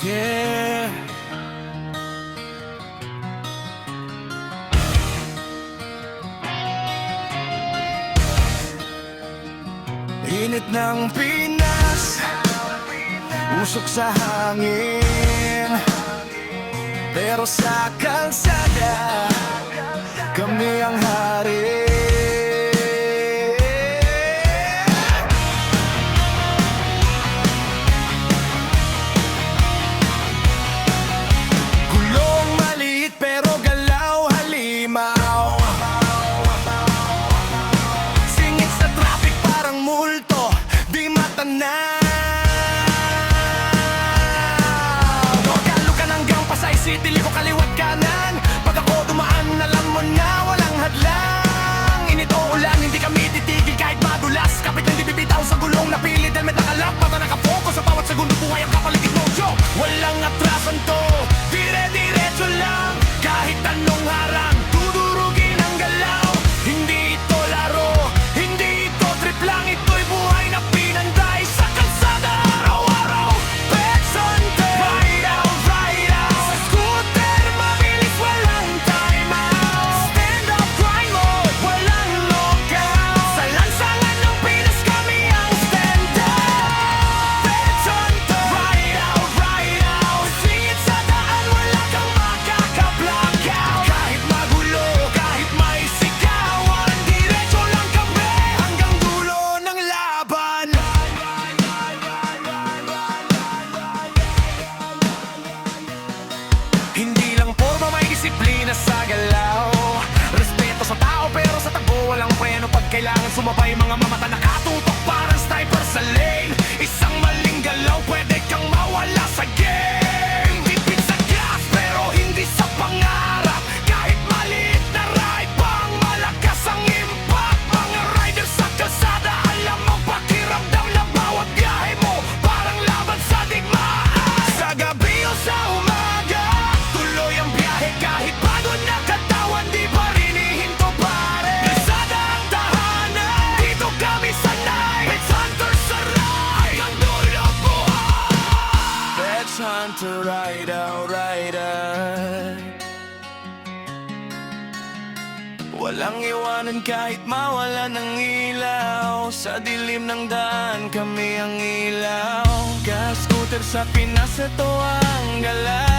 Yeah. Init ng Pinas, usok sa hangin, pero sa kalsada kami ang hari. Gulong maliit pero galaw halimaw, singit sa traffic parang multo, di matanaw. Magalo ka hanggang Pasay City, liko kaliwat kanan. Pag ako dumaan, alam mo na walang hadlang. Init o ulan, hindi kami titigil kahit madulas. Kapit ng bibitaw sa gulong na pilit, helmet nakalap, mata nakapokus sa bawat segundo, buhay ang kapalitig mo joke. Walang atrasan to, dire-diretso lang. Kahit anong harang, dudurugin ang galaw. Hindi ito laro, hindi ito trip lang. Ito'y buhay na pinanday sa kalsada araw-araw. Pets Hunter, ride out, ride out. Sa scooter, mabilis, walang time out. Stand up, grind mode, walang lockout. Sa lansangan ng Pinas, kami ang stand up. Pets Hunter, ride out, ride out. Singit sa daan, wala kang makaka-blackout. Kahit magulo, kahit may sigawan, diretso lang kami hanggang dulo ng laban. Hindi lang forma, may disiplina sa galaw. Respeto sa tao pero sa tagbo walang preno. Pag kailangan sumabay, mga mamata nakatutok parang sniper sa lane. Isang maling galaw, pwede kang mawala sa game. Tipid sa gas pero hindi sa pangarap. Kahit maliit na ride, pang malakas ang impact. Mga riders sa kalsada, alam ang pakiramdam na bawat biyahe mo parang laban sa digmaan. Sa gabi o sa umaga, tuloy ang biyahe kahit pagod na katawan, di pa rin ihinto pare. Kalsada ang tahanan, dito kami sanay. Pets Hunter sa ride, ang dulo buhay. Pets Hunter, ride out, ride out. Walang iwanan kahit mawala ng ilaw. Sa dilim ng daan kami ang ilaw. Ka-scooter sa Pinas, ito ang galaw.